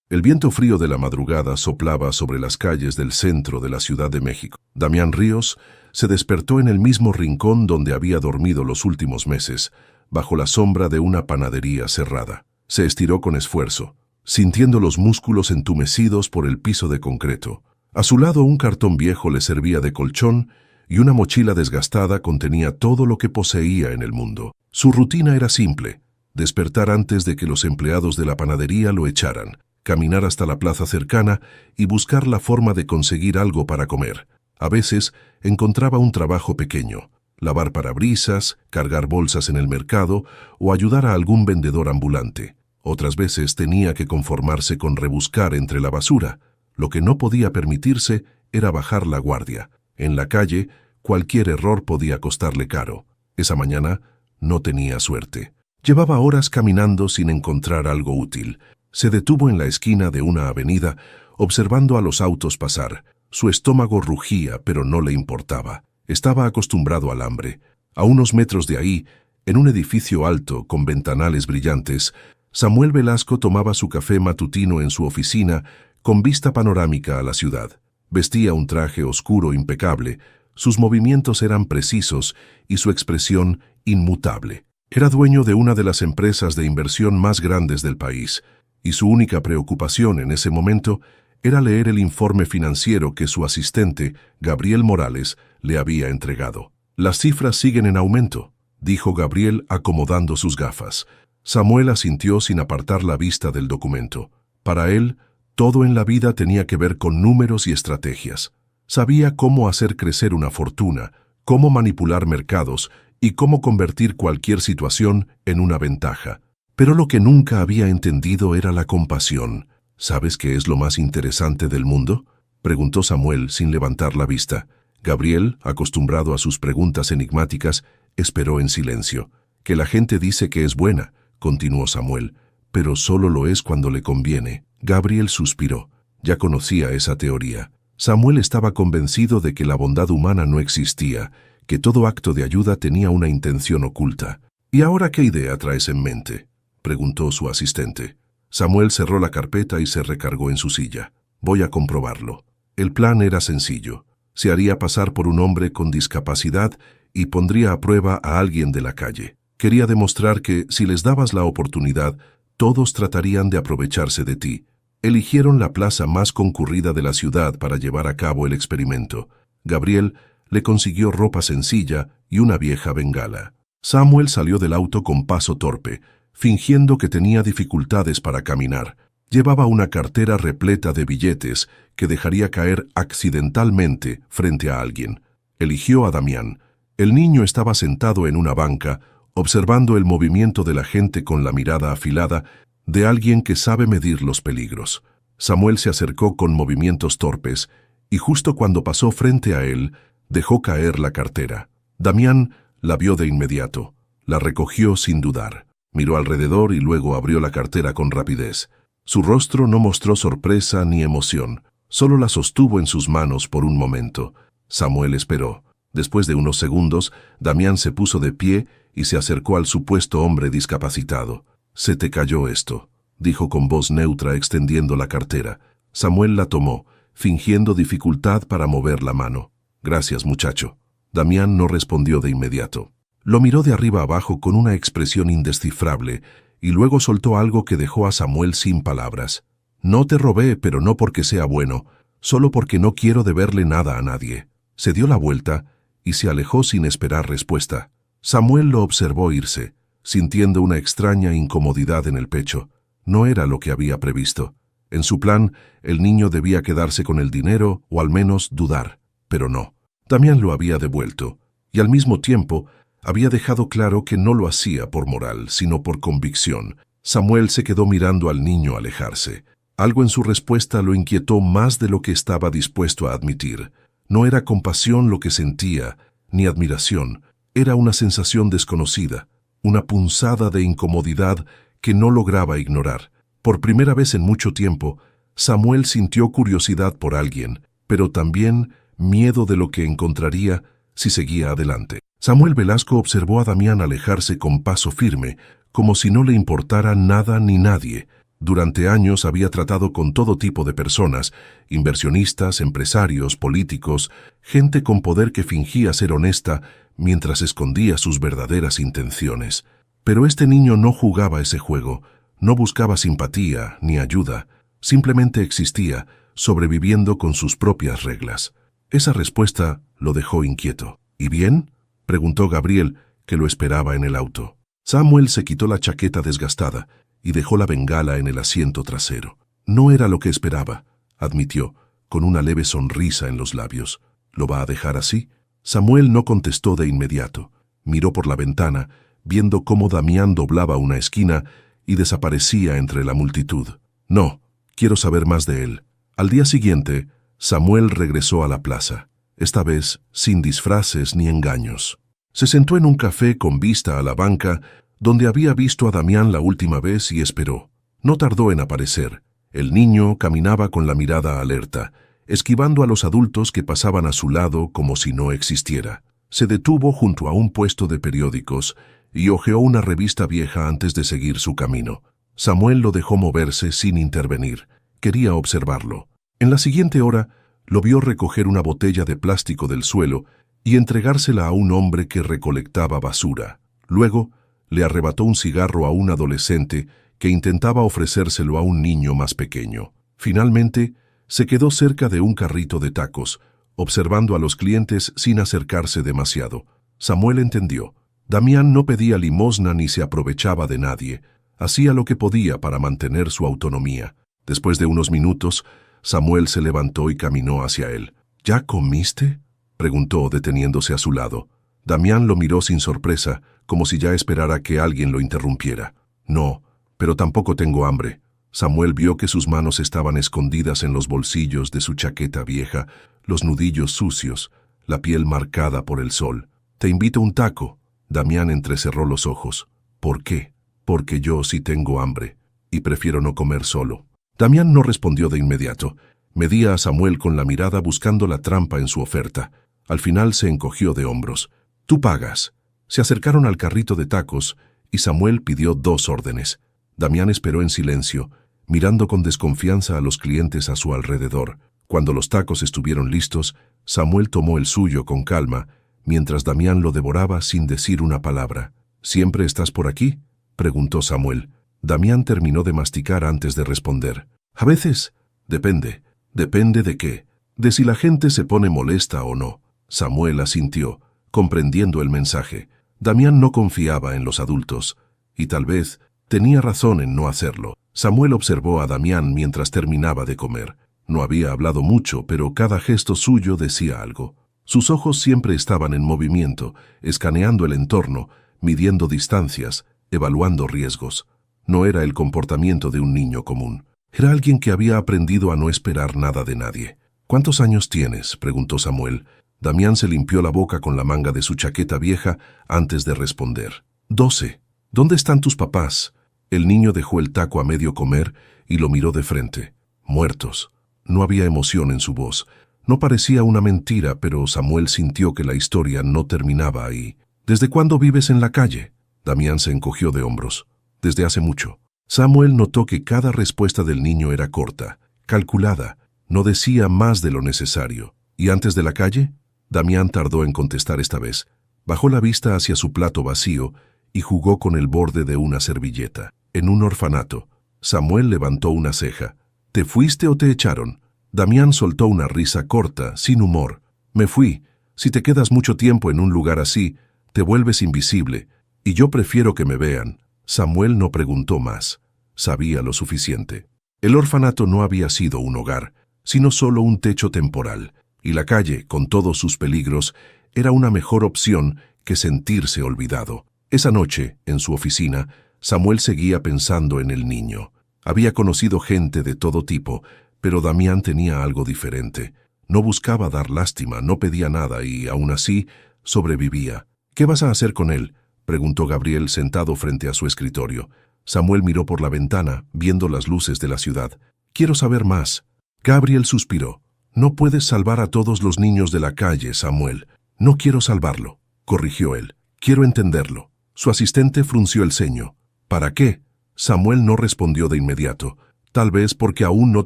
El viento frío de la madrugada soplaba sobre las calles del centro de la Ciudad de México. Damián Ríos se despertó en el mismo rincón donde había dormido los últimos meses, bajo la sombra de una panadería cerrada. Se estiró con esfuerzo, sintiendo los músculos entumecidos por el piso de concreto. A su lado un cartón viejo le servía de colchón y una mochila desgastada contenía todo lo que poseía en el mundo. Su rutina era simple: despertar antes de que los empleados de la panadería lo echaran, caminar hasta la plaza cercana y buscar la forma de conseguir algo para comer. A veces encontraba un trabajo pequeño: lavar parabrisas, cargar bolsas en el mercado o ayudar a algún vendedor ambulante. Otras veces tenía que conformarse con rebuscar entre la basura. Lo que no podía permitirse era bajar la guardia. En la calle, cualquier error podía costarle caro. Esa mañana no tenía suerte. Llevaba horas caminando sin encontrar algo útil. Se detuvo en la esquina de una avenida, observando a los autos pasar. Su estómago rugía, pero no le importaba. Estaba acostumbrado al hambre. A unos metros de ahí, en un edificio alto con ventanales brillantes, Samuel Velasco tomaba su café matutino en su oficina con vista panorámica a la ciudad. Vestía un traje oscuro impecable, sus movimientos eran precisos y su expresión inmutable. Era dueño de una de las empresas de inversión más grandes del país, y su única preocupación en ese momento era leer el informe financiero que su asistente, Gabriel Morales, le había entregado. «Las cifras siguen en aumento», dijo Gabriel acomodando sus gafas. Samuel asintió sin apartar la vista del documento. Para él, todo en la vida tenía que ver con números y estrategias. Sabía cómo hacer crecer una fortuna, cómo manipular mercados y cómo convertir cualquier situación en una ventaja. Pero lo que nunca había entendido era la compasión. «¿Sabes qué es lo más interesante del mundo?», preguntó Samuel sin levantar la vista. Gabriel, acostumbrado a sus preguntas enigmáticas, esperó en silencio. «Que la gente dice que es buena», continuó Samuel, «pero solo lo es cuando le conviene». Gabriel suspiró. Ya conocía esa teoría. Samuel estaba convencido de que la bondad humana no existía, que todo acto de ayuda tenía una intención oculta. «¿Y ahora qué idea traes en mente?», preguntó su asistente. Samuel cerró la carpeta y se recargó en su silla. «Voy a comprobarlo». El plan era sencillo. Se haría pasar por un hombre con discapacidad y pondría a prueba a alguien de la calle. Quería demostrar que, si les dabas la oportunidad, todos tratarían de aprovecharse de ti. Eligieron la plaza más concurrida de la ciudad para llevar a cabo el experimento. Gabriel le consiguió ropa sencilla y una vieja bengala. Samuel salió del auto con paso torpe, fingiendo que tenía dificultades para caminar. Llevaba una cartera repleta de billetes que dejaría caer accidentalmente frente a alguien. Eligió a Damián. El niño estaba sentado en una banca, observando el movimiento de la gente con la mirada afilada de alguien que sabe medir los peligros. Samuel se acercó con movimientos torpes, y justo cuando pasó frente a él, dejó caer la cartera. Damián la vio de inmediato. La recogió sin dudar. Miró alrededor y luego abrió la cartera con rapidez. Su rostro no mostró sorpresa ni emoción, solo la sostuvo en sus manos por un momento. Samuel esperó. Después de unos segundos, Damián se puso de pie y se acercó al supuesto hombre discapacitado. «Se te cayó esto», dijo con voz neutra extendiendo la cartera. Samuel la tomó, fingiendo dificultad para mover la mano. «Gracias, muchacho». Damián no respondió de inmediato. Lo miró de arriba abajo con una expresión indescifrable y luego soltó algo que dejó a Samuel sin palabras. «No te robé, pero no porque sea bueno, solo porque no quiero deberle nada a nadie». Se dio la vuelta y se alejó sin esperar respuesta. Samuel lo observó irse, sintiendo una extraña incomodidad en el pecho. No era lo que había previsto. En su plan, el niño debía quedarse con el dinero o al menos dudar, pero no. Damián lo había devuelto, y al mismo tiempo había dejado claro que no lo hacía por moral, sino por convicción. Samuel se quedó mirando al niño alejarse. Algo en su respuesta lo inquietó más de lo que estaba dispuesto a admitir. No era compasión lo que sentía, ni admiración. Era una sensación desconocida, una punzada de incomodidad que no lograba ignorar. Por primera vez en mucho tiempo, Samuel sintió curiosidad por alguien, pero también miedo de lo que encontraría si seguía adelante. Samuel Velasco observó a Damián alejarse con paso firme, como si no le importara nada ni nadie. Durante años había tratado con todo tipo de personas, inversionistas, empresarios, políticos, gente con poder que fingía ser honesta mientras escondía sus verdaderas intenciones. Pero este niño no jugaba ese juego, no buscaba simpatía ni ayuda, simplemente existía, sobreviviendo con sus propias reglas. Esa respuesta lo dejó inquieto. ¿Y bien?, preguntó Gabriel, que lo esperaba en el auto. Samuel se quitó la chaqueta desgastada y dejó la bengala en el asiento trasero. No era lo que esperaba, admitió, con una leve sonrisa en los labios. ¿Lo va a dejar así? Samuel no contestó de inmediato. Miró por la ventana, viendo cómo Damián doblaba una esquina y desaparecía entre la multitud. No, quiero saber más de él. Al día siguiente, Samuel regresó a la plaza, esta vez sin disfraces ni engaños. Se sentó en un café con vista a la banca donde había visto a Damián la última vez y esperó. No tardó en aparecer. El niño caminaba con la mirada alerta, esquivando a los adultos que pasaban a su lado como si no existiera. Se detuvo junto a un puesto de periódicos y hojeó una revista vieja antes de seguir su camino. Samuel lo dejó moverse sin intervenir. Quería observarlo. En la siguiente hora, lo vio recoger una botella de plástico del suelo y entregársela a un hombre que recolectaba basura. Luego, le arrebató un cigarro a un adolescente que intentaba ofrecérselo a un niño más pequeño. Finalmente, se quedó cerca de un carrito de tacos, observando a los clientes sin acercarse demasiado. Samuel entendió. Damián no pedía limosna ni se aprovechaba de nadie. Hacía lo que podía para mantener su autonomía. Después de unos minutos, Samuel se levantó y caminó hacia él. ¿Ya comiste?, preguntó, deteniéndose a su lado. Damián lo miró sin sorpresa, como si ya esperara que alguien lo interrumpiera. No, pero tampoco tengo hambre. Samuel vio que sus manos estaban escondidas en los bolsillos de su chaqueta vieja, los nudillos sucios, la piel marcada por el sol. «Te invito a un taco». Damián entrecerró los ojos. «¿Por qué?» «Porque yo sí tengo hambre, y prefiero no comer solo». Damián no respondió de inmediato. Medía a Samuel con la mirada buscando la trampa en su oferta. Al final se encogió de hombros. «Tú pagas». Se acercaron al carrito de tacos y Samuel pidió 2 órdenes. Damián esperó en silencio, mirando con desconfianza a los clientes a su alrededor. Cuando los tacos estuvieron listos, Samuel tomó el suyo con calma, mientras Damián lo devoraba sin decir una palabra. «¿Siempre estás por aquí?», preguntó Samuel. Damián terminó de masticar antes de responder. «A veces. Depende». «¿Depende de qué?». «De si la gente se pone molesta o no». Samuel asintió, comprendiendo el mensaje. Damián no confiaba en los adultos, y tal vez tenía razón en no hacerlo. Samuel observó a Damián mientras terminaba de comer. No había hablado mucho, pero cada gesto suyo decía algo. Sus ojos siempre estaban en movimiento, escaneando el entorno, midiendo distancias, evaluando riesgos. No era el comportamiento de un niño común. Era alguien que había aprendido a no esperar nada de nadie. «¿Cuántos años tienes?», preguntó Samuel. Damián se limpió la boca con la manga de su chaqueta vieja antes de responder. «12. ¿Dónde están tus papás?». El niño dejó el taco a medio comer y lo miró de frente. «Muertos». No había emoción en su voz. No parecía una mentira, pero Samuel sintió que la historia no terminaba ahí. «¿Desde cuándo vives en la calle?». Damián se encogió de hombros. «Desde hace mucho». Samuel notó que cada respuesta del niño era corta, calculada, no decía más de lo necesario. «¿Y antes de la calle?». Damián tardó en contestar esta vez. Bajó la vista hacia su plato vacío y jugó con el borde de una servilleta. «En un orfanato». Samuel levantó una ceja. «¿Te fuiste o te echaron?». Damián soltó una risa corta, sin humor. «Me fui. Si te quedas mucho tiempo en un lugar así, te vuelves invisible, y yo prefiero que me vean». Samuel no preguntó más. Sabía lo suficiente. El orfanato no había sido un hogar, sino solo un techo temporal, y la calle, con todos sus peligros, era una mejor opción que sentirse olvidado. Esa noche, en su oficina, Samuel seguía pensando en el niño. Había conocido gente de todo tipo, pero Damián tenía algo diferente. No buscaba dar lástima, no pedía nada y, aún así, sobrevivía. «¿Qué vas a hacer con él?», preguntó Gabriel sentado frente a su escritorio. Samuel miró por la ventana, viendo las luces de la ciudad. «Quiero saber más». Gabriel suspiró. «No puedes salvar a todos los niños de la calle, Samuel». «No quiero salvarlo», corrigió él. «Quiero entenderlo». Su asistente frunció el ceño. «¿Para qué?». Samuel no respondió de inmediato, tal vez porque aún no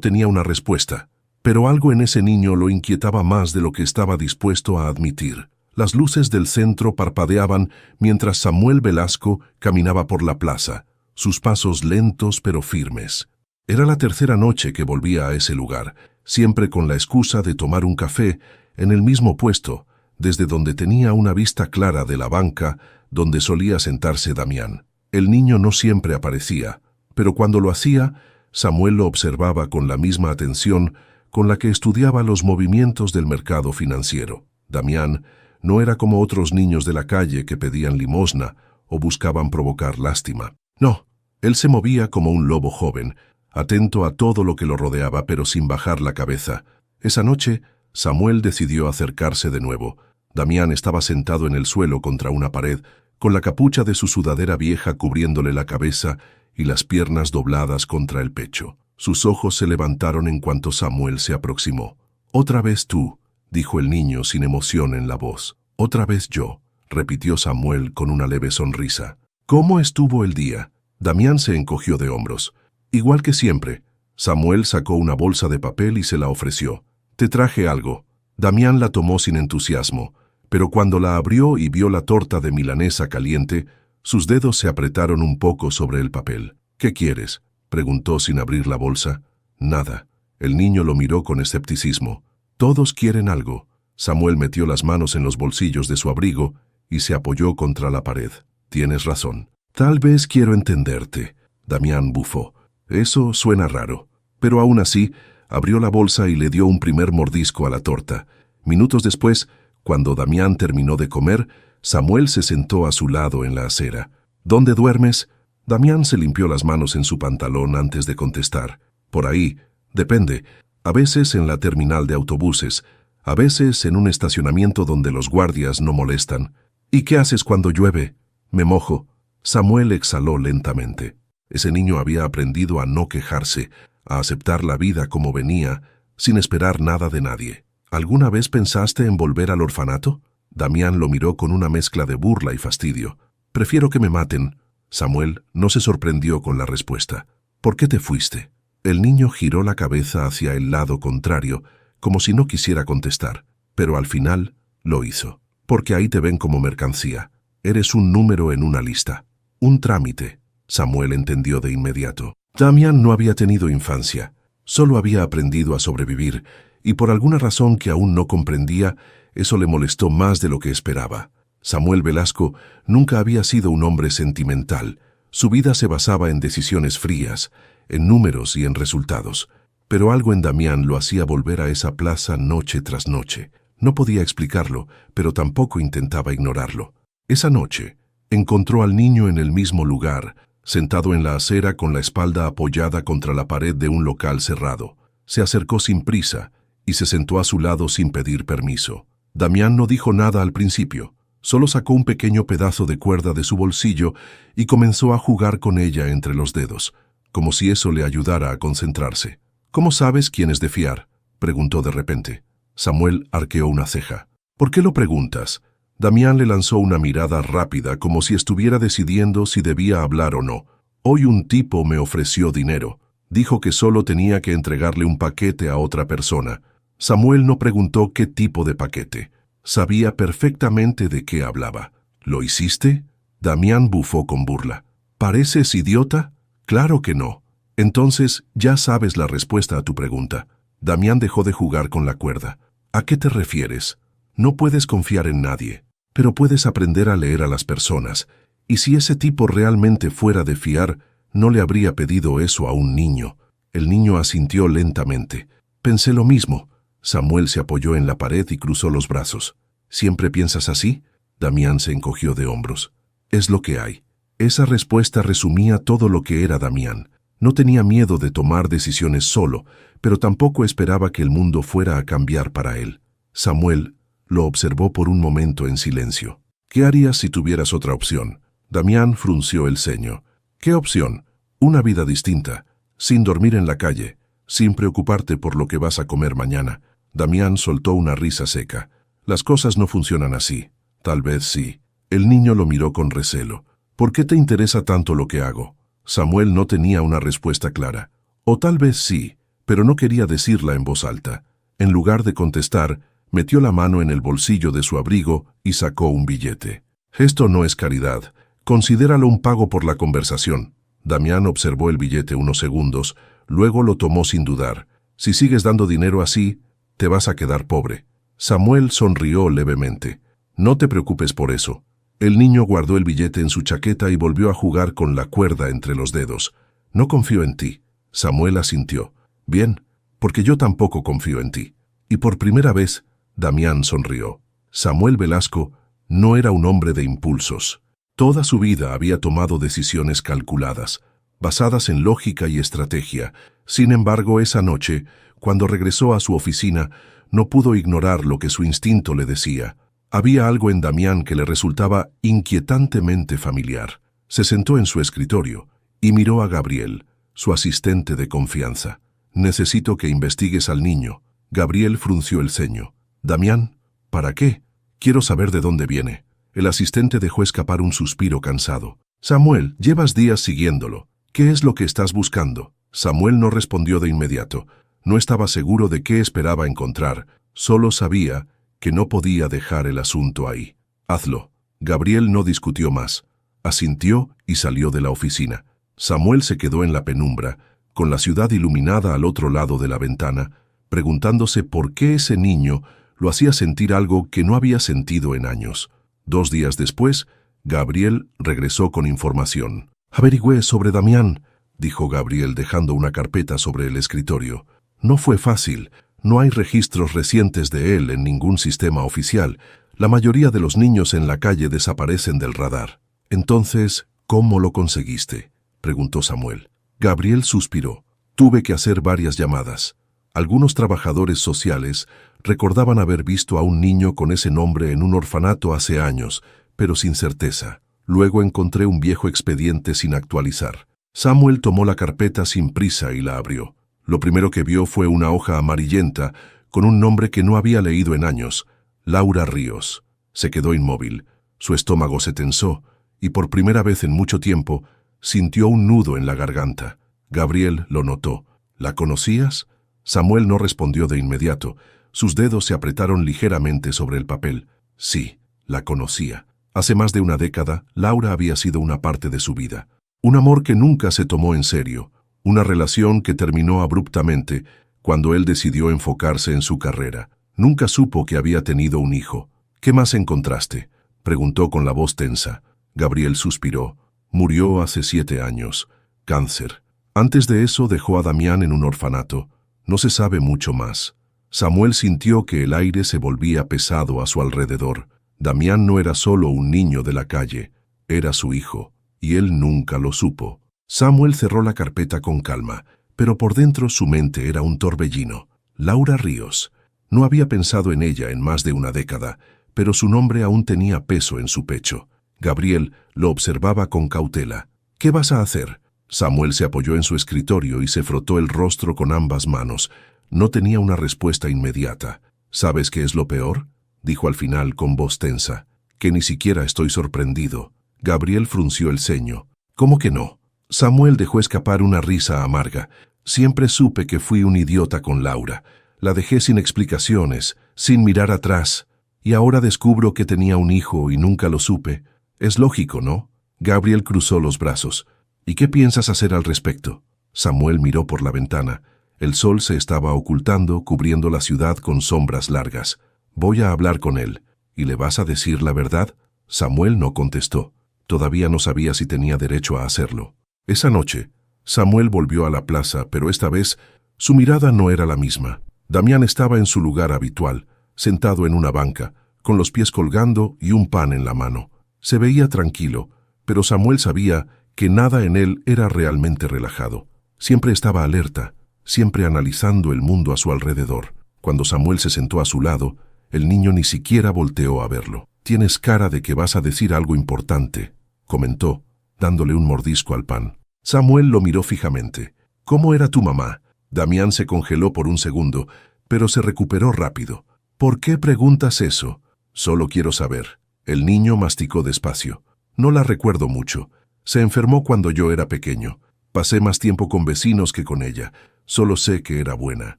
tenía una respuesta. Pero algo en ese niño lo inquietaba más de lo que estaba dispuesto a admitir. Las luces del centro parpadeaban mientras Samuel Velasco caminaba por la plaza, sus pasos lentos pero firmes. Era la tercera noche que volvía a ese lugar, siempre con la excusa de tomar un café en el mismo puesto, desde donde tenía una vista clara de la banca donde solía sentarse Damián. El niño no siempre aparecía, pero cuando lo hacía, Samuel lo observaba con la misma atención con la que estudiaba los movimientos del mercado financiero. Damián no era como otros niños de la calle que pedían limosna o buscaban provocar lástima. No, él se movía como un lobo joven, atento a todo lo que lo rodeaba pero sin bajar la cabeza. Esa noche, Samuel decidió acercarse de nuevo. Damián estaba sentado en el suelo contra una pared, con la capucha de su sudadera vieja cubriéndole la cabeza y las piernas dobladas contra el pecho. Sus ojos se levantaron en cuanto Samuel se aproximó. «Otra vez tú», dijo el niño sin emoción en la voz. «Otra vez yo», repitió Samuel con una leve sonrisa. «¿Cómo estuvo el día?» Damián se encogió de hombros. «Igual que siempre». Samuel sacó una bolsa de papel y se la ofreció. «Te traje algo». Damián la tomó sin entusiasmo, pero cuando la abrió y vio la torta de milanesa caliente, sus dedos se apretaron un poco sobre el papel. «¿Qué quieres?», preguntó sin abrir la bolsa. «Nada». El niño lo miró con escepticismo. «Todos quieren algo». Samuel metió las manos en los bolsillos de su abrigo y se apoyó contra la pared. «Tienes razón. Tal vez quiero entenderte». Damián bufó. «Eso suena raro». Pero aún así, abrió la bolsa y le dio un primer mordisco a la torta. Minutos después, cuando Damián terminó de comer, Samuel se sentó a su lado en la acera. «¿Dónde duermes?» Damián se limpió las manos en su pantalón antes de contestar. «Por ahí. Depende. A veces en la terminal de autobuses, a veces en un estacionamiento donde los guardias no molestan». «¿Y qué haces cuando llueve?» «Me mojo». Samuel exhaló lentamente. Ese niño había aprendido a no quejarse, a aceptar la vida como venía, sin esperar nada de nadie. «¿Alguna vez pensaste en volver al orfanato?» Damián lo miró con una mezcla de burla y fastidio. «Prefiero que me maten». Samuel no se sorprendió con la respuesta. «¿Por qué te fuiste?» El niño giró la cabeza hacia el lado contrario, como si no quisiera contestar, pero al final lo hizo. «Porque ahí te ven como mercancía. Eres un número en una lista. Un trámite». Samuel entendió de inmediato. Damián no había tenido infancia, solo había aprendido a sobrevivir, y por alguna razón que aún no comprendía, eso le molestó más de lo que esperaba. Samuel Velasco nunca había sido un hombre sentimental. Su vida se basaba en decisiones frías, en números y en resultados. Pero algo en Damián lo hacía volver a esa plaza noche tras noche. No podía explicarlo, pero tampoco intentaba ignorarlo. Esa noche, encontró al niño en el mismo lugar, sentado en la acera con la espalda apoyada contra la pared de un local cerrado. Se acercó sin prisa y se sentó a su lado sin pedir permiso. Damián no dijo nada al principio. Solo sacó un pequeño pedazo de cuerda de su bolsillo y comenzó a jugar con ella entre los dedos, como si eso le ayudara a concentrarse. «¿Cómo sabes quién es de fiar?», preguntó de repente. Samuel arqueó una ceja. «¿Por qué lo preguntas?». Damián le lanzó una mirada rápida como si estuviera decidiendo si debía hablar o no. «Hoy un tipo me ofreció dinero. Dijo que solo tenía que entregarle un paquete a otra persona». Samuel no preguntó qué tipo de paquete. Sabía perfectamente de qué hablaba. «¿Lo hiciste?». Damián bufó con burla. «¿Pareces idiota?». «Claro que no». «Entonces ya sabes la respuesta a tu pregunta». Damián dejó de jugar con la cuerda. «¿A qué te refieres?». «No puedes confiar en nadie, pero puedes aprender a leer a las personas. Y si ese tipo realmente fuera de fiar, no le habría pedido eso a un niño». El niño asintió lentamente. «Pensé lo mismo». Samuel se apoyó en la pared y cruzó los brazos. «¿Siempre piensas así?». Damián se encogió de hombros. «Es lo que hay». Esa respuesta resumía todo lo que era Damián. No tenía miedo de tomar decisiones solo, pero tampoco esperaba que el mundo fuera a cambiar para él. Samuel lo observó por un momento en silencio. «¿Qué harías si tuvieras otra opción?». Damián frunció el ceño. «¿Qué opción?». «Una vida distinta, sin dormir en la calle, sin preocuparte por lo que vas a comer mañana». Damián soltó una risa seca. «Las cosas no funcionan así». «Tal vez sí». El niño lo miró con recelo. «¿Por qué te interesa tanto lo que hago?». Samuel no tenía una respuesta clara. O tal vez sí, pero no quería decirla en voz alta. En lugar de contestar, metió la mano en el bolsillo de su abrigo y sacó un billete. Esto no es caridad. Considéralo un pago por la conversación. Damián observó el billete unos segundos, luego lo tomó sin dudar. Si sigues dando dinero así, te vas a quedar pobre. Samuel sonrió levemente. No te preocupes por eso. El niño guardó el billete en su chaqueta y volvió a jugar con la cuerda entre los dedos. No confío en ti. Samuel asintió. Bien, porque yo tampoco confío en ti. Y por primera vez, Damián sonrió. Samuel Velasco no era un hombre de impulsos. Toda su vida había tomado decisiones calculadas, basadas en lógica y estrategia. Sin embargo, esa noche, cuando regresó a su oficina, no pudo ignorar lo que su instinto le decía. Había algo en Damián que le resultaba inquietantemente familiar. Se sentó en su escritorio y miró a Gabriel, su asistente de confianza. Necesito que investigues al niño. Gabriel frunció el ceño. Damián, ¿para qué? Quiero saber de dónde viene. El asistente dejó escapar un suspiro cansado. Samuel, llevas días siguiéndolo. ¿Qué es lo que estás buscando? Samuel no respondió de inmediato. No estaba seguro de qué esperaba encontrar. Solo sabía que no podía dejar el asunto ahí. Hazlo. Gabriel no discutió más. Asintió y salió de la oficina. Samuel se quedó en la penumbra, con la ciudad iluminada al otro lado de la ventana, preguntándose por qué ese niño lo hacía sentir algo que no había sentido en años. 2 días después, Gabriel regresó con información. «Averigüé sobre Damián», dijo Gabriel dejando una carpeta sobre el escritorio. «No fue fácil. No hay registros recientes de él en ningún sistema oficial. La mayoría de los niños en la calle desaparecen del radar». «Entonces, ¿cómo lo conseguiste?», preguntó Samuel. Gabriel suspiró. «Tuve que hacer varias llamadas. Algunos trabajadores sociales recordaban haber visto a un niño con ese nombre en un orfanato hace años, pero sin certeza. Luego encontré un viejo expediente sin actualizar». Samuel tomó la carpeta sin prisa y la abrió. Lo primero que vio fue una hoja amarillenta con un nombre que no había leído en años: Laura Ríos. Se quedó inmóvil. Su estómago se tensó y por primera vez en mucho tiempo sintió un nudo en la garganta. Gabriel lo notó. «¿La conocías?». Samuel no respondió de inmediato. Sus dedos se apretaron ligeramente sobre el papel. Sí, la conocía. Hace más de una década, Laura había sido una parte de su vida. Un amor que nunca se tomó en serio. Una relación que terminó abruptamente cuando él decidió enfocarse en su carrera. Nunca supo que había tenido un hijo. «¿Qué más encontraste?», preguntó con la voz tensa. Gabriel suspiró. «Murió hace 7 años. Cáncer. Antes de eso dejó a Damián en un orfanato. No se sabe mucho más». Samuel sintió que el aire se volvía pesado a su alrededor. Damián no era solo un niño de la calle, era su hijo, y él nunca lo supo. Samuel cerró la carpeta con calma, pero por dentro su mente era un torbellino. Laura Ríos. No había pensado en ella en más de una década, pero su nombre aún tenía peso en su pecho. Gabriel lo observaba con cautela. «¿Qué vas a hacer?». Samuel se apoyó en su escritorio y se frotó el rostro con ambas manos. No tenía una respuesta inmediata. «¿Sabes qué es lo peor?», dijo al final con voz tensa. «Que ni siquiera estoy sorprendido». Gabriel frunció el ceño. «¿Cómo que no?». Samuel dejó escapar una risa amarga. «Siempre supe que fui un idiota con Laura. La dejé sin explicaciones, sin mirar atrás. Y ahora descubro que tenía un hijo y nunca lo supe. Es lógico, ¿no?». Gabriel cruzó los brazos. «¿Y qué piensas hacer al respecto?». Samuel miró por la ventana. El sol se estaba ocultando, cubriendo la ciudad con sombras largas. «Voy a hablar con él». «¿Y le vas a decir la verdad?». Samuel no contestó. Todavía no sabía si tenía derecho a hacerlo. Esa noche, Samuel volvió a la plaza, pero esta vez su mirada no era la misma. Damián estaba en su lugar habitual, sentado en una banca, con los pies colgando y un pan en la mano. Se veía tranquilo, pero Samuel sabía que nada en él era realmente relajado. Siempre estaba alerta, siempre analizando el mundo a su alrededor. Cuando Samuel se sentó a su lado, el niño ni siquiera volteó a verlo. «Tienes cara de que vas a decir algo importante», comentó, dándole un mordisco al pan. Samuel lo miró fijamente. «¿Cómo era tu mamá?». Damián se congeló por un segundo, pero se recuperó rápido. «¿Por qué preguntas eso?». «Solo quiero saber». El niño masticó despacio. «No la recuerdo mucho. Se enfermó cuando yo era pequeño. Pasé más tiempo con vecinos que con ella. Solo sé que era buena.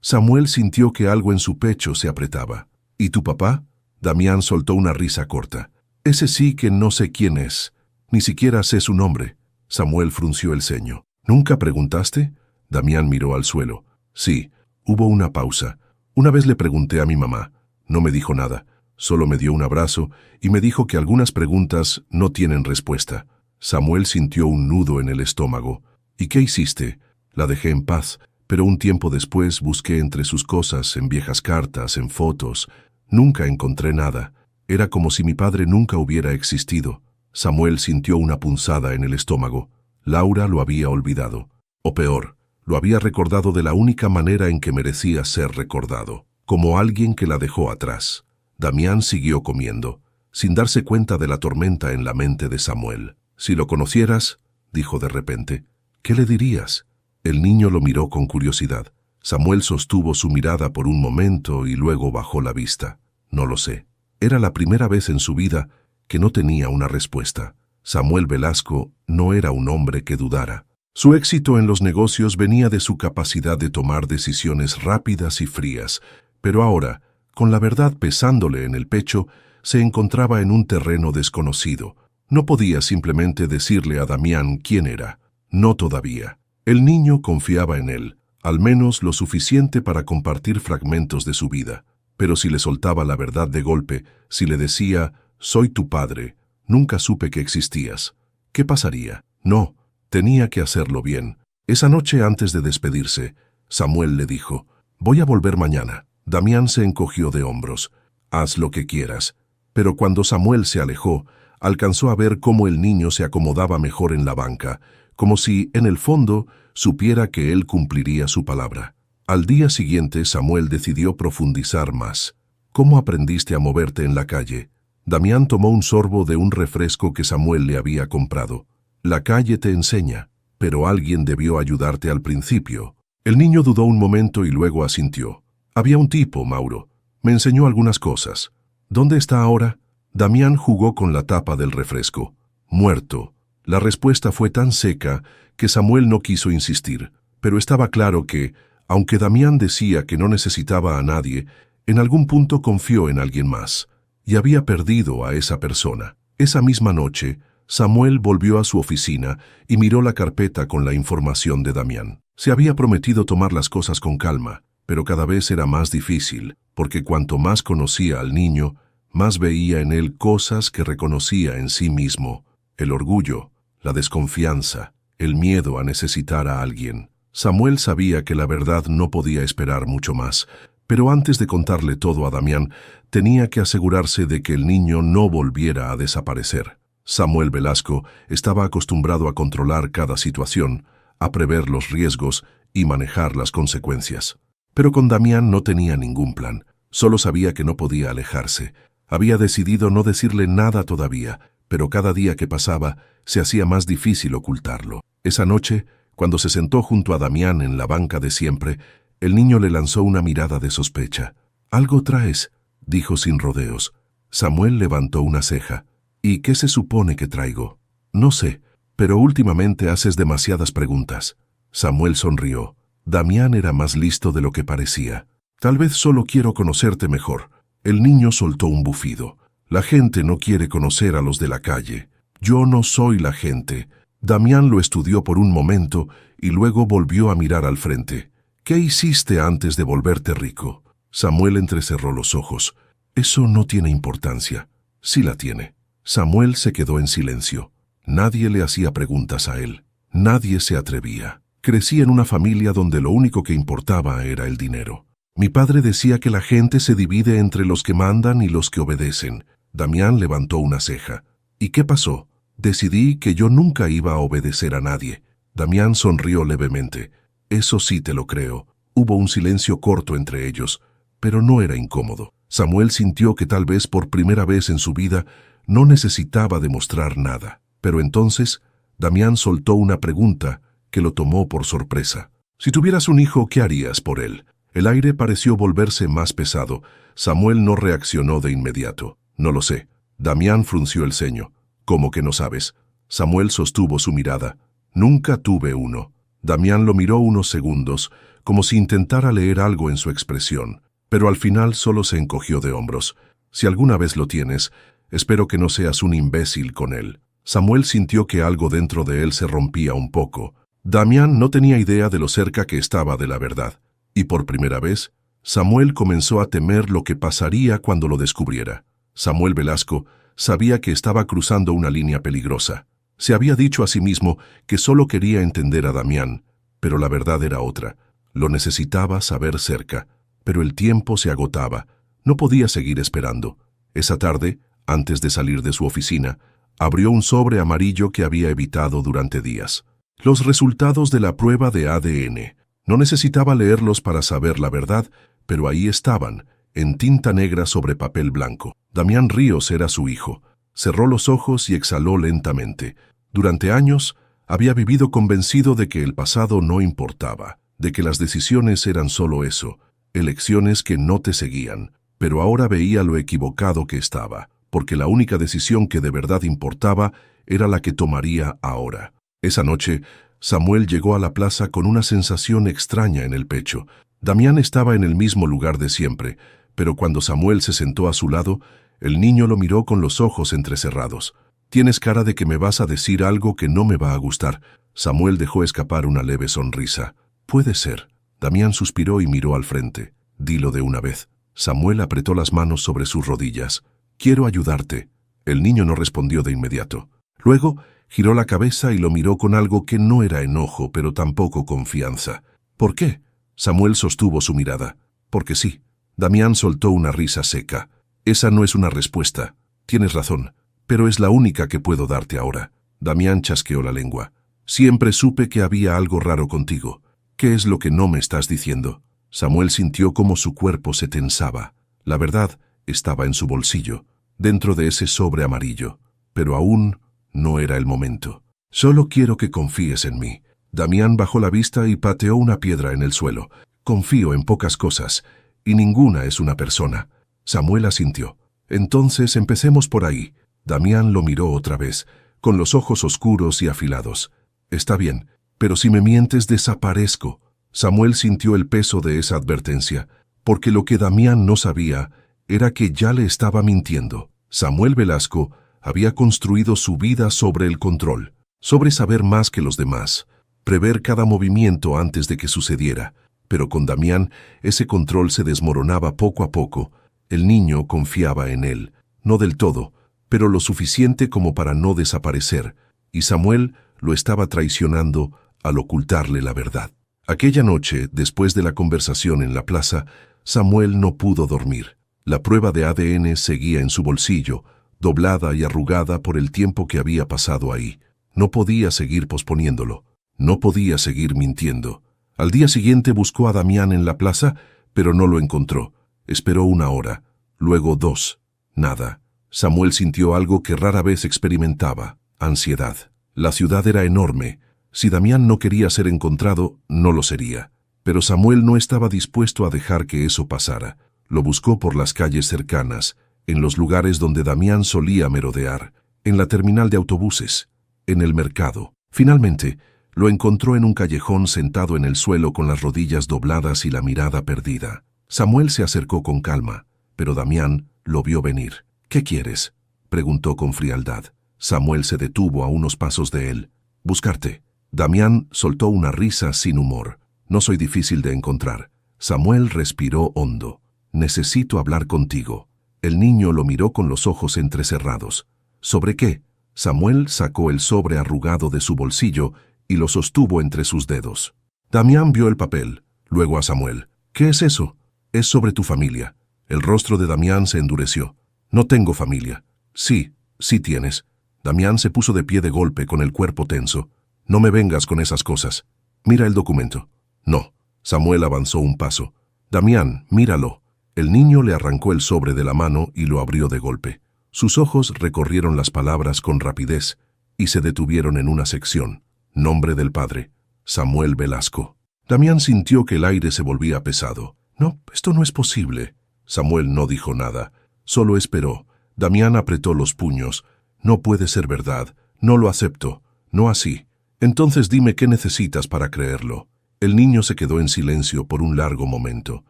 Samuel sintió que algo en su pecho se apretaba. ¿Y tu papá? Damián soltó una risa corta. Ese sí que no sé quién es. Ni siquiera sé su nombre. Samuel frunció el ceño. ¿Nunca preguntaste? Damián miró al suelo. Sí, hubo una pausa. Una vez le pregunté a mi mamá. No me dijo nada. Solo me dio un abrazo y me dijo que algunas preguntas no tienen respuesta. Samuel sintió un nudo en el estómago. ¿Y qué hiciste? La dejé en paz, pero un tiempo después busqué entre sus cosas, en viejas cartas, en fotos. Nunca encontré nada. Era como si mi padre nunca hubiera existido. Samuel sintió una punzada en el estómago. Laura lo había olvidado. O peor, lo había recordado de la única manera en que merecía ser recordado, como alguien que la dejó atrás. Damián siguió comiendo, sin darse cuenta de la tormenta en la mente de Samuel. Si lo conocieras, dijo de repente, ¿qué le dirías? El niño lo miró con curiosidad. Samuel sostuvo su mirada por un momento y luego bajó la vista. No lo sé. Era la primera vez en su vida que no tenía una respuesta. Samuel Velasco no era un hombre que dudara. Su éxito en los negocios venía de su capacidad de tomar decisiones rápidas y frías, pero ahora, con la verdad pesándole en el pecho, se encontraba en un terreno desconocido. No podía simplemente decirle a Damián quién era. No todavía. El niño confiaba en él, al menos lo suficiente para compartir fragmentos de su vida. Pero si le soltaba la verdad de golpe, si le decía, soy tu padre, nunca supe que existías, ¿qué pasaría? No, tenía que hacerlo bien. Esa noche antes de despedirse, Samuel le dijo, voy a volver mañana. Damián se encogió de hombros. Haz lo que quieras. Pero cuando Samuel se alejó, alcanzó a ver cómo el niño se acomodaba mejor en la banca, como si, en el fondo, supiera que él cumpliría su palabra. Al día siguiente, Samuel decidió profundizar más. ¿Cómo aprendiste a moverte en la calle? Damián tomó un sorbo de un refresco que Samuel le había comprado. La calle te enseña, pero alguien debió ayudarte al principio. El niño dudó un momento y luego asintió. Había un tipo, Mauro. Me enseñó algunas cosas. ¿Dónde está ahora? Damián jugó con la tapa del refresco. Muerto. La respuesta fue tan seca que Samuel no quiso insistir, pero estaba claro que, aunque Damián decía que no necesitaba a nadie, en algún punto confió en alguien más, y había perdido a esa persona. Esa misma noche, Samuel volvió a su oficina y miró la carpeta con la información de Damián. Se había prometido tomar las cosas con calma, pero cada vez era más difícil, porque cuanto más conocía al niño, más veía en él cosas que reconocía en sí mismo: el orgullo, la desconfianza, el miedo a necesitar a alguien. Samuel sabía que la verdad no podía esperar mucho más, pero antes de contarle todo a Damián, tenía que asegurarse de que el niño no volviera a desaparecer. Samuel Velasco estaba acostumbrado a controlar cada situación, a prever los riesgos y manejar las consecuencias. Pero con Damián no tenía ningún plan, solo sabía que no podía alejarse. Había decidido no decirle nada todavía, pero cada día que pasaba se hacía más difícil ocultarlo. Esa noche, cuando se sentó junto a Damián en la banca de siempre, el niño le lanzó una mirada de sospecha. «¿Algo traes?», dijo sin rodeos. Samuel levantó una ceja. «¿Y qué se supone que traigo?». «No sé, pero últimamente haces demasiadas preguntas». Samuel sonrió. Damián era más listo de lo que parecía. «Tal vez solo quiero conocerte mejor». El niño soltó un bufido. «La gente no quiere conocer a los de la calle. Yo no soy la gente». Damián lo estudió por un momento y luego volvió a mirar al frente. «¿Qué hiciste antes de volverte rico?». Samuel entrecerró los ojos. «Eso no tiene importancia». «Sí la tiene». Samuel se quedó en silencio. Nadie le hacía preguntas a él. Nadie se atrevía. Crecí en una familia donde lo único que importaba era el dinero. Mi padre decía que la gente se divide entre los que mandan y los que obedecen. Damián levantó una ceja. ¿Y qué pasó? Decidí que yo nunca iba a obedecer a nadie. Damián sonrió levemente. Eso sí te lo creo. Hubo un silencio corto entre ellos, pero no era incómodo. Samuel sintió que tal vez por primera vez en su vida no necesitaba demostrar nada. Pero entonces, Damián soltó una pregunta que lo tomó por sorpresa. Si tuvieras un hijo, ¿qué harías por él? El aire pareció volverse más pesado. Samuel no reaccionó de inmediato. No lo sé. Damián frunció el ceño. ¿Cómo que no sabes? Samuel sostuvo su mirada. Nunca tuve uno. Damián lo miró unos segundos, como si intentara leer algo en su expresión, pero al final solo se encogió de hombros. Si alguna vez lo tienes, espero que no seas un imbécil con él. Samuel sintió que algo dentro de él se rompía un poco. Damián no tenía idea de lo cerca que estaba de la verdad, y por primera vez, Samuel comenzó a temer lo que pasaría cuando lo descubriera. Samuel Velasco sabía que estaba cruzando una línea peligrosa. Se había dicho a sí mismo que solo quería entender a Damián, pero la verdad era otra. Lo necesitaba saber cerca, pero el tiempo se agotaba. No podía seguir esperando. Esa tarde, antes de salir de su oficina, abrió un sobre amarillo que había evitado durante días. Los resultados de la prueba de ADN. No necesitaba leerlos para saber la verdad, pero ahí estaban, en tinta negra sobre papel blanco. Damián Ríos era su hijo. Cerró los ojos y exhaló lentamente. Durante años, había vivido convencido de que el pasado no importaba, de que las decisiones eran solo eso, elecciones que no te seguían. Pero ahora veía lo equivocado que estaba, porque la única decisión que de verdad importaba era la que tomaría ahora. Esa noche, Samuel llegó a la plaza con una sensación extraña en el pecho. Damián estaba en el mismo lugar de siempre, pero cuando Samuel se sentó a su lado, el niño lo miró con los ojos entrecerrados. «Tienes cara de que me vas a decir algo que no me va a gustar». Samuel dejó escapar una leve sonrisa. «Puede ser». Damián suspiró y miró al frente. «Dilo de una vez». Samuel apretó las manos sobre sus rodillas. «Quiero ayudarte». El niño no respondió de inmediato. Luego, giró la cabeza y lo miró con algo que no era enojo, pero tampoco confianza. «¿Por qué?» Samuel sostuvo su mirada. «Porque sí». Damián soltó una risa seca. «Esa no es una respuesta. Tienes razón, pero es la única que puedo darte ahora». Damián chasqueó la lengua. «Siempre supe que había algo raro contigo. ¿Qué es lo que no me estás diciendo?» Samuel sintió cómo su cuerpo se tensaba. La verdad estaba en su bolsillo, dentro de ese sobre amarillo. Pero aún no era el momento. «Solo quiero que confíes en mí». Damián bajó la vista y pateó una piedra en el suelo. «Confío en pocas cosas, y ninguna es una persona». Samuel asintió. «Entonces empecemos por ahí». Damián lo miró otra vez, con los ojos oscuros y afilados. «Está bien, pero si me mientes desaparezco». Samuel sintió el peso de esa advertencia, porque lo que Damián no sabía era que ya le estaba mintiendo. Samuel Velasco había construido su vida sobre el control, sobre saber más que los demás, prever cada movimiento antes de que sucediera. Pero con Damián ese control se desmoronaba poco a poco. El niño confiaba en él, no del todo, pero lo suficiente como para no desaparecer, y Samuel lo estaba traicionando al ocultarle la verdad. Aquella noche, después de la conversación en la plaza, Samuel no pudo dormir. La prueba de ADN seguía en su bolsillo, doblada y arrugada por el tiempo que había pasado ahí. No podía seguir posponiéndolo. No podía seguir mintiendo. Al día siguiente buscó a Damián en la plaza, pero no lo encontró. Esperó 1 hora, luego 2. Nada. Samuel sintió algo que rara vez experimentaba: ansiedad. La ciudad era enorme. Si Damián no quería ser encontrado, no lo sería. Pero Samuel no estaba dispuesto a dejar que eso pasara. Lo buscó por las calles cercanas, en los lugares donde Damián solía merodear, en la terminal de autobuses, en el mercado. Finalmente, lo encontró en un callejón sentado en el suelo con las rodillas dobladas y la mirada perdida. Samuel se acercó con calma, pero Damián lo vio venir. «¿Qué quieres?», preguntó con frialdad. Samuel se detuvo a unos pasos de él. «Buscarte». Damián soltó una risa sin humor. «No soy difícil de encontrar». Samuel respiró hondo. «Necesito hablar contigo». El niño lo miró con los ojos entrecerrados. «¿Sobre qué?». Samuel sacó el sobre arrugado de su bolsillo y lo sostuvo entre sus dedos. Damián vio el papel, luego a Samuel. «¿Qué es eso?». «Es sobre tu familia». El rostro de Damián se endureció. «No tengo familia». «Sí, sí tienes». Damián se puso de pie de golpe con el cuerpo tenso. «No me vengas con esas cosas. Mira el documento». «No». Samuel avanzó un paso. «Damián, míralo». El niño le arrancó el sobre de la mano y lo abrió de golpe. Sus ojos recorrieron las palabras con rapidez y se detuvieron en una sección. Nombre del padre: Samuel Velasco. Damián sintió que el aire se volvía pesado. «No, esto no es posible». Samuel no dijo nada, solo esperó. Damián apretó los puños. «No puede ser verdad. No lo acepto, no así. Entonces dime qué necesitas para creerlo. El niño se quedó en silencio por un largo momento.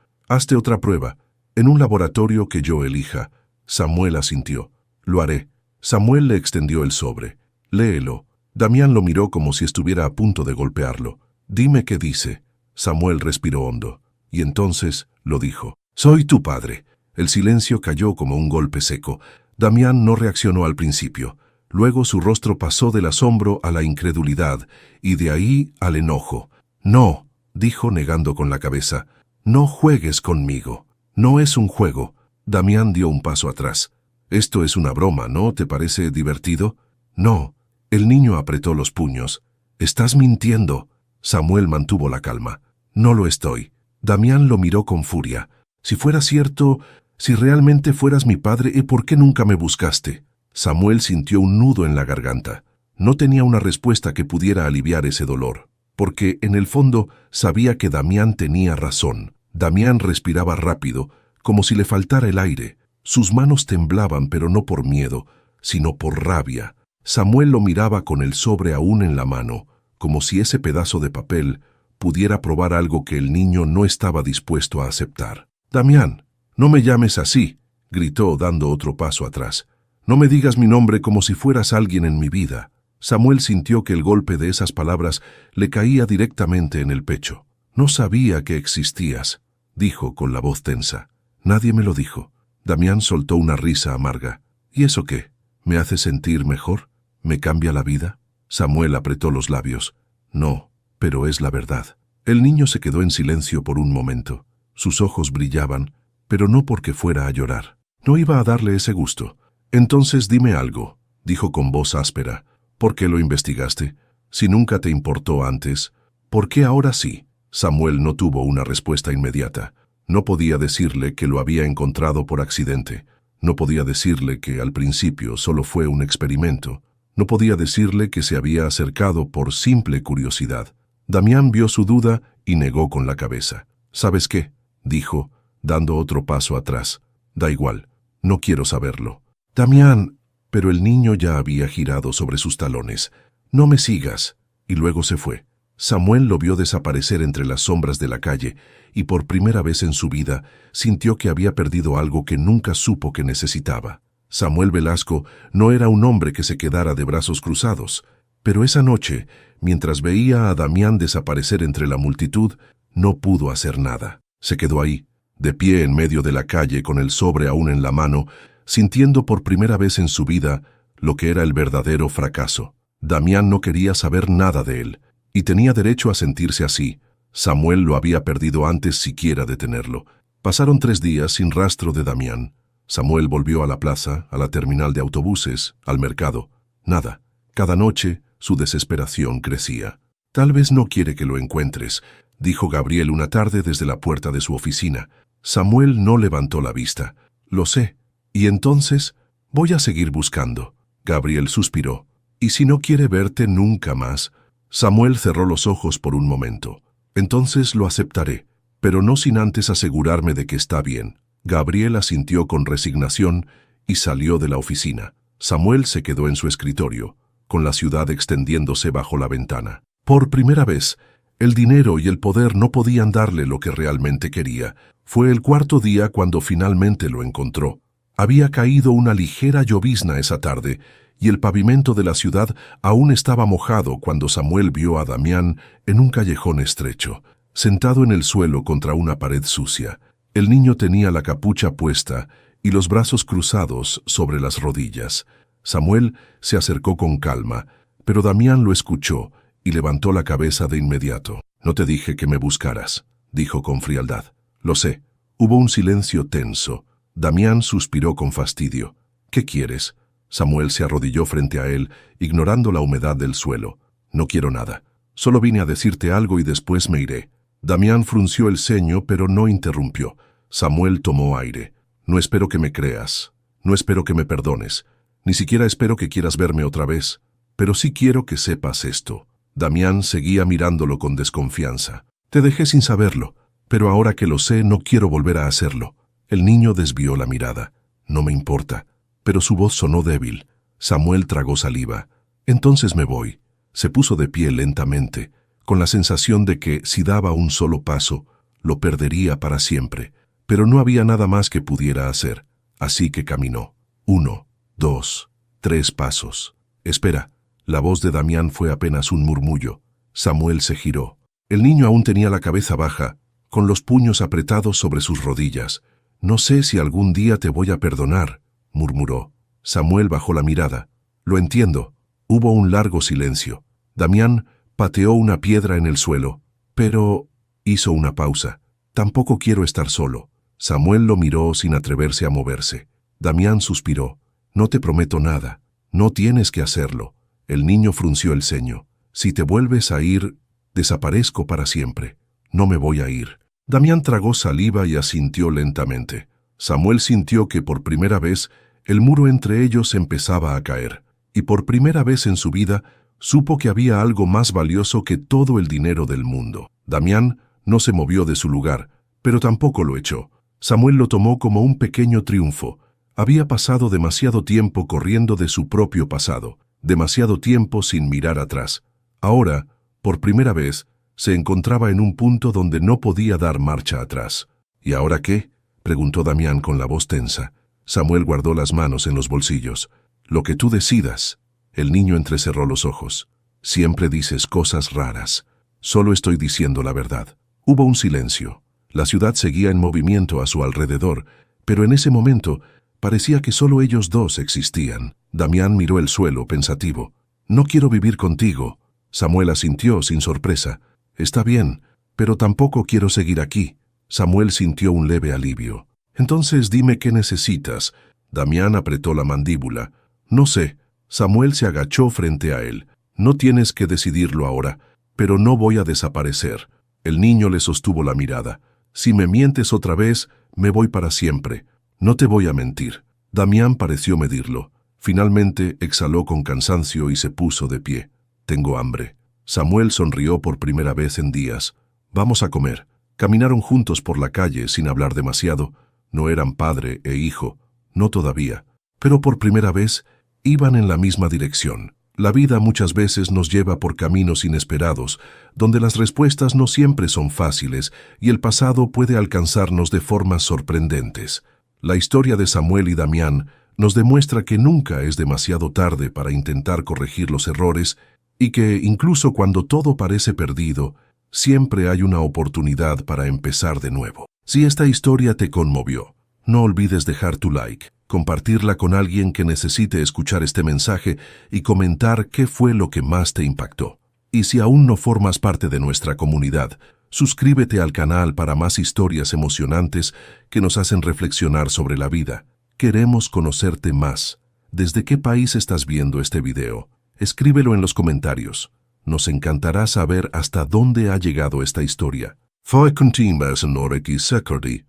Hazte otra prueba, en un laboratorio que yo elija. Samuel asintió. Lo haré. Samuel le extendió el sobre. Léelo. Damián lo miró como si estuviera a punto de golpearlo. Dime qué dice. Samuel respiró hondo. Y entonces lo dijo. Soy tu padre. El silencio cayó como un golpe seco. Damián no reaccionó al principio. Luego su rostro pasó del asombro a la incredulidad y de ahí al enojo. No, dijo negando con la cabeza. No juegues conmigo. No es un juego. Damián dio un paso atrás. Esto es una broma, ¿no? ¿Te parece divertido? No. El niño apretó los puños. Estás mintiendo. Samuel mantuvo la calma. No lo estoy. Damián lo miró con furia. Si fuera cierto, si realmente fueras mi padre, ¿por qué nunca me buscaste? Samuel sintió un nudo en la garganta. No tenía una respuesta que pudiera aliviar ese dolor, porque en el fondo sabía que Damián tenía razón. Damián respiraba rápido, como si le faltara el aire. Sus manos temblaban, pero no por miedo, sino por rabia. Samuel lo miraba con el sobre aún en la mano, como si ese pedazo de papel pudiera probar algo que el niño no estaba dispuesto a aceptar. «Damián, no me llames así», gritó dando otro paso atrás. «No me digas mi nombre como si fueras alguien en mi vida». Samuel sintió que el golpe de esas palabras le caía directamente en el pecho. «No sabía que existías», dijo con la voz tensa. «Nadie me lo dijo». Damián soltó una risa amarga. «¿Y eso qué? ¿Me hace sentir mejor? ¿Me cambia la vida?» Samuel apretó los labios. «No, pero es la verdad». El niño se quedó en silencio por un momento. Sus ojos brillaban, pero no porque fuera a llorar. No iba a darle ese gusto. «Entonces dime algo», dijo con voz áspera. «¿Por qué lo investigaste? Si nunca te importó antes, ¿por qué ahora sí?» Samuel no tuvo una respuesta inmediata. No podía decirle que lo había encontrado por accidente. No podía decirle que al principio solo fue un experimento. No podía decirle que se había acercado por simple curiosidad. Damián vio su duda y negó con la cabeza. «¿Sabes qué?», dijo, dando otro paso atrás. «Da igual, no quiero saberlo». «Damián», pero el niño ya había girado sobre sus talones. «No me sigas», y luego se fue. Samuel lo vio desaparecer entre las sombras de la calle, y por primera vez en su vida sintió que había perdido algo que nunca supo que necesitaba. Samuel Velasco no era un hombre que se quedara de brazos cruzados, pero esa noche, mientras veía a Damián desaparecer entre la multitud, no pudo hacer nada. Se quedó ahí, de pie en medio de la calle con el sobre aún en la mano, sintiendo por primera vez en su vida lo que era el verdadero fracaso. Damián no quería saber nada de él, y tenía derecho a sentirse así. Samuel lo había perdido antes siquiera de tenerlo. Pasaron 3 días sin rastro de Damián. Samuel volvió a la plaza, a la terminal de autobuses, al mercado. Nada. Cada noche su desesperación crecía. «Tal vez no quiere que lo encuentres», dijo Gabriel una tarde desde la puerta de su oficina. Samuel no levantó la vista. «Lo sé. Y entonces voy a seguir buscando». Gabriel suspiró. «¿Y si no quiere verte nunca más?» Samuel cerró los ojos por un momento. «Entonces lo aceptaré, pero no sin antes asegurarme de que está bien». Gabriel asintió con resignación y salió de la oficina. Samuel se quedó en su escritorio, con la ciudad extendiéndose bajo la ventana. Por primera vez, el dinero y el poder no podían darle lo que realmente quería. Fue el 4.º día cuando finalmente lo encontró. Había caído una ligera llovizna esa tarde, y el pavimento de la ciudad aún estaba mojado cuando Samuel vio a Damián en un callejón estrecho, sentado en el suelo contra una pared sucia. El niño tenía la capucha puesta y los brazos cruzados sobre las rodillas. Samuel se acercó con calma, pero Damián lo escuchó y levantó la cabeza de inmediato. «No te dije que me buscaras», dijo con frialdad. «Lo sé». Hubo un silencio tenso. Damián suspiró con fastidio. «¿Qué quieres?» Samuel se arrodilló frente a él, ignorando la humedad del suelo. «No quiero nada. Solo vine a decirte algo y después me iré». Damián frunció el ceño, pero no interrumpió. Samuel tomó aire. «No espero que me creas. No espero que me perdones. Ni siquiera espero que quieras verme otra vez. Pero sí quiero que sepas esto». Damián seguía mirándolo con desconfianza. «Te dejé sin saberlo, pero ahora que lo sé no quiero volver a hacerlo». El niño desvió la mirada. «No me importa». Pero su voz sonó débil. Samuel tragó saliva. Entonces me voy. Se puso de pie lentamente, con la sensación de que, si daba un solo paso, lo perdería para siempre. Pero no había nada más que pudiera hacer, así que caminó. 1, 2, 3 pasos. Espera, la voz de Damián fue apenas un murmullo. Samuel se giró. El niño aún tenía la cabeza baja, con los puños apretados sobre sus rodillas. «No sé si algún día te voy a perdonar», murmuró. Samuel bajó la mirada. «Lo entiendo». Hubo un largo silencio. Damián pateó una piedra en el suelo. «Pero...» hizo una pausa. «Tampoco quiero estar solo». Samuel lo miró sin atreverse a moverse. Damián suspiró. «No te prometo nada. No tienes que hacerlo». El niño frunció el ceño. «Si te vuelves a ir, desaparezco para siempre. No me voy a ir». Damián tragó saliva y asintió lentamente. Samuel sintió que por primera vez el muro entre ellos empezaba a caer, y por primera vez en su vida supo que había algo más valioso que todo el dinero del mundo. Damián no se movió de su lugar, pero tampoco lo echó. Samuel lo tomó como un pequeño triunfo. Había pasado demasiado tiempo corriendo de su propio pasado, demasiado tiempo sin mirar atrás. Ahora, por primera vez, se encontraba en un punto donde no podía dar marcha atrás. «¿Y ahora qué?», preguntó Damián con la voz tensa. Samuel guardó las manos en los bolsillos. «Lo que tú decidas». El niño entrecerró los ojos. «Siempre dices cosas raras». «Solo estoy diciendo la verdad». Hubo un silencio. La ciudad seguía en movimiento a su alrededor, pero en ese momento parecía que solo ellos dos existían. Damián miró el suelo, pensativo. «No quiero vivir contigo». Samuel asintió sin sorpresa. «Está bien, pero tampoco quiero seguir aquí». Samuel sintió un leve alivio. «Entonces dime qué necesitas». Damián apretó la mandíbula. «No sé». Samuel se agachó frente a él. «No tienes que decidirlo ahora, pero no voy a desaparecer». El niño le sostuvo la mirada. «Si me mientes otra vez, me voy para siempre. No te voy a mentir». Damián pareció medirlo. Finalmente exhaló con cansancio y se puso de pie. «Tengo hambre». Samuel sonrió por primera vez en días. «Vamos a comer». Caminaron juntos por la calle sin hablar demasiado. No eran padre e hijo, no todavía. Pero por primera vez iban en la misma dirección. La vida muchas veces nos lleva por caminos inesperados, donde las respuestas no siempre son fáciles y el pasado puede alcanzarnos de formas sorprendentes. La historia de Samuel y Damián nos demuestra que nunca es demasiado tarde para intentar corregir los errores y que, incluso cuando todo parece perdido, siempre hay una oportunidad para empezar de nuevo. Si esta historia te conmovió, no olvides dejar tu like, compartirla con alguien que necesite escuchar este mensaje y comentar qué fue lo que más te impactó. Y si aún no formas parte de nuestra comunidad, suscríbete al canal para más historias emocionantes que nos hacen reflexionar sobre la vida. Queremos conocerte más. ¿Desde qué país estás viendo este video? Escríbelo en los comentarios. Nos encantará saber hasta dónde ha llegado esta historia. Fue continuas en Norek y Security.